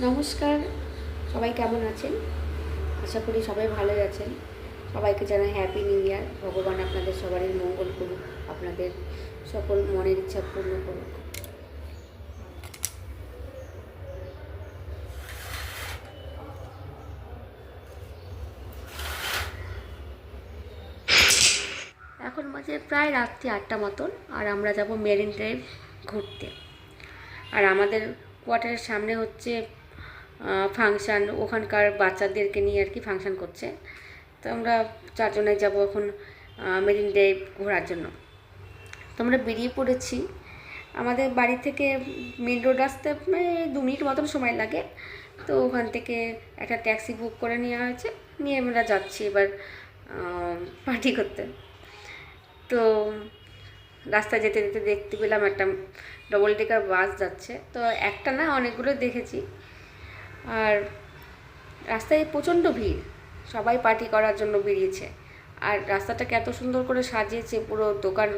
নমস্কার, সবাই কেমন আছেন? আশা করি সবাই ভালোই আছেন। সবাইকে জানাই হ্যাপি নিউ ইয়ার। ভগবান আপনাদের সবারই মঙ্গল করুক, আপনাদের সকল মনের ইচ্ছা পূর্ণ করুক। এখন বাজে প্রায় রাত্রি 8টা মতন, আর আমরা যাব মেরিন ড্রাইভ ঘুরতে। আর আমাদের কোয়ার্টারের সামনে হচ্ছে ফাংশান, ওখানকার বাচ্চাদেরকে নিয়ে আর কি ফাংশান করছে। তো আমরা 4 জনে যাব এখন মেরিন ড্রাইভ ঘোরার জন্য। তো আমরা বেরিয়ে পড়েছি। আমাদের বাড়ি থেকে মেন রোড আসতে 2 মিনিট মতন সময় লাগে। তো ওখান থেকে একটা ট্যাক্সি বুক করে নেওয়া হয়েছে, নিয়ে আমরা যাচ্ছি এবার পার্টি করতে। তো রাস্তায় যেতে যেতে দেখতে পেলাম একটা ডবল ডেকার বাস যাচ্ছে। তো একটা না, অনেকগুলো দেখেছি। আর রাস্তায় প্রচণ্ড ভিড়, সবাই পার্টি করার জন্য বেরিয়েছে। আর রাস্তাটাকে এত সুন্দর করে সাজিয়েছে, পুরো দোকান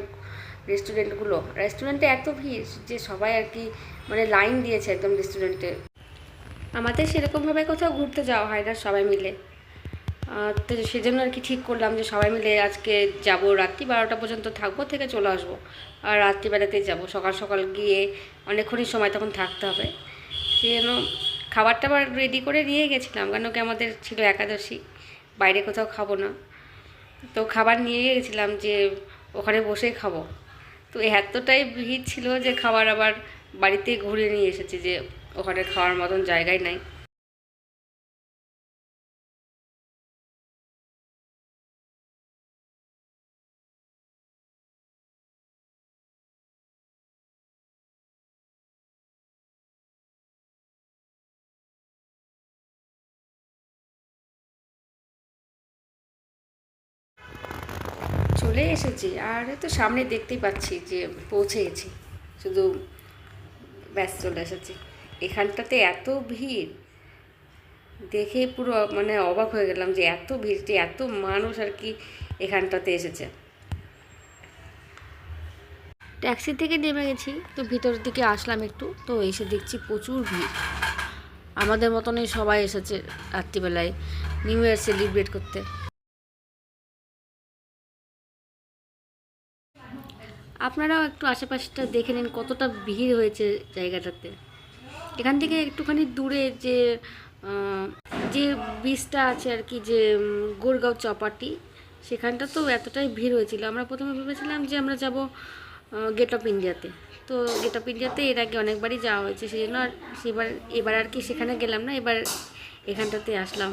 রেস্টুরেন্টে এত ভিড় যে সবাই আর কি মানে লাইন দিয়েছে একদম রেস্টুরেন্টে। আমাদের সেরকমভাবে কোথাও ঘুরতে যাওয়া হয় না সবাই মিলে। তো সেজন্য আর কি ঠিক করলাম যে সবাই মিলে আজকে যাব, রাত্রি 12টা পর্যন্ত থাকবো, থেকে চলে আসবো। আর রাত্রিবেলাতেই যাব, সকাল সকাল গিয়ে অনেকক্ষণই সময় তখন থাকতে হবে। সেই জন্য খাবার টাবার রেডি করে নিয়ে গেছিলাম, কেন কি আমাদের ছিল একাদশী, বাইরে কোথাও খাবো না। তো খাবার নিয়ে গেছিলাম যে ওখানে বসেই খাবো। তো এতটাই ভিড় ছিল যে খাবার আবার বাড়িতেই ঘুরে নিয়ে এসেছি, যে ওখানে খাওয়ার মতন জায়গায় নাই। চলে এসেছি, আর তো সামনে দেখতেই পাচ্ছি যে পৌঁছে গেছি, শুধু ব্যাস চলে এসেছি। এখানটাতে এত ভিড় দেখে পুরো মানে অবাক হয়ে গেলাম যে এত ভিড়, যে এত মানুষ আর কি এখানটাতে এসেছে। ট্যাক্সি থেকে নেমে গেছি, তো ভিতরের দিকে আসলাম একটু, তো এসে দেখছি প্রচুর ভিড়। আমাদের মতনই সবাই এসেছে রাত্রিবেলায় নিউ ইয়ার সেলিব্রেট করতে। আপনারাও একটু আশেপাশটা দেখে নিন কতটা ভিড় হয়েছে জায়গাটাতে। এখান থেকে একটুখানি দূরে যে যে বীজটা আছে আর কি, যে গোরগাঁও চপাটি, সেখানটা তো এতটাই ভিড় হয়েছিল। আমরা প্রথমে ভেবেছিলাম যে আমরা যাব গেট অফ ইন্ডিয়াতে। তো গেট অফ ইন্ডিয়াতে এর আগে অনেকবারই যাওয়া হয়েছে, সেই জন্য আর এবার আর কি সেখানে গেলাম না, এবার এখানটাতে আসলাম।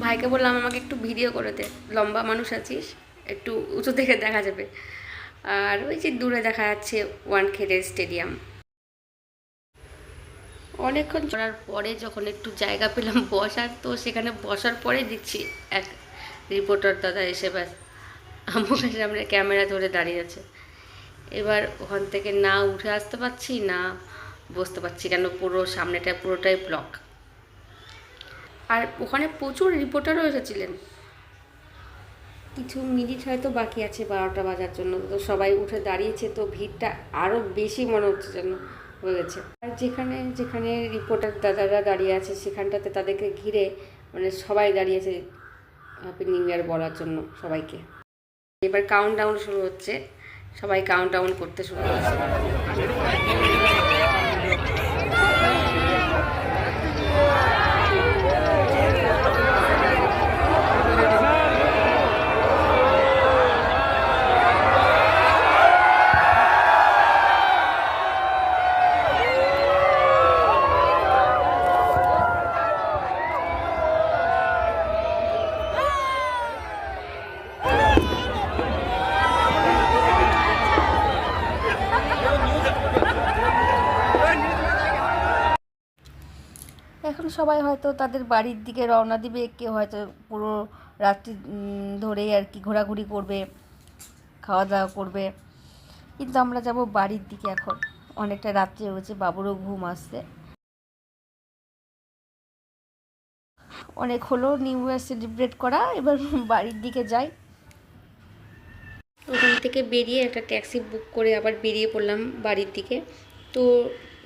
ভাইকে বললাম আমাকে একটু ভিডিও করে দে, লম্বা মানুষ আছিস, একটু উঁচু থেকে দেখা যাবে। আর ওই যে দূরে দেখা যাচ্ছে ওয়ানখেড়ে স্টেডিয়াম। অনেকক্ষণ চলার পরে যখন একটু জায়গা পেলাম বসার, তো সেখানে বসার পরে দেখছি এক রিপোর্টার দাদা এসে ব্যাস আমার সামনে ক্যামেরা ধরে দাঁড়িয়ে আছে। এবার ওখান থেকে না উঠে আসতে পারছি না বসতে পারছি, কেন পুরো সামনেটা পুরোটাই ব্লক। আর ওখানে প্রচুর রিপোর্টারও এসেছিলেন। কিছু মিনিট হয়তো বাকি আছে 12টা বাজার জন্য, তো সবাই উঠে দাঁড়িয়েছে, তো ভিড়টা আরও বেশি মনে হচ্ছে যেন হয়ে গেছে। আর যেখানে যেখানে রিপোর্টার দাদারা দাঁড়িয়ে আছে সেখানটাতে তাদেরকে ঘিরে মানে সবাই দাঁড়িয়েছে হ্যাপি নিউ ইয়ার বলার জন্য সবাইকে। এবার কাউন্টডাউন শুরু হচ্ছে, সবাই কাউন্টডাউন করতে শুরু করেছে। সবাই হয়তো তাদের বাড়ির দিকে রওনা দিবে, কেউ হয়তো পুরো রাত্রি ধরেই আর কি ঘোরাঘুরি করবে, খাওয়া দাওয়া করবে। কিন্তু আমরা যাব বাড়ির দিকে। এখন অনেকটা রাত্রি হয়েছে, বাবুরও ঘুম আসছে। অনেক হলো নিউ ইয়ার সেলিব্রেট করা, এবার বাড়ির দিকে যাই। ওখান থেকে বেরিয়ে একটা ট্যাক্সি বুক করে আবার বেরিয়ে পড়লাম বাড়ির দিকে। তো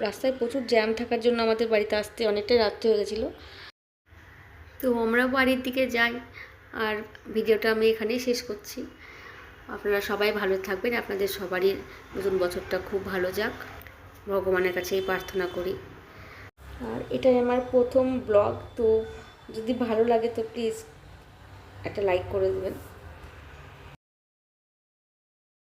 রাস্তায় প্রচুর জ্যাম থাকার জন্য আমাদের বাড়িতে আসতে অনেকটাই রাত্রি হয়ে গেছিলো। তো আমরা বাড়ির দিকে যাই, আর ভিডিওটা আমি এখানেই শেষ করছি। আপনারা সবাই ভালো থাকবেন, আপনাদের সবারই নতুন বছরটা খুব ভালো যাক, ভগবানের কাছে এই প্রার্থনা করি। আর এটাই আমার প্রথম ব্লগ, তো যদি ভালো লাগে তো প্লিজ একটা লাইক করে দেবেন।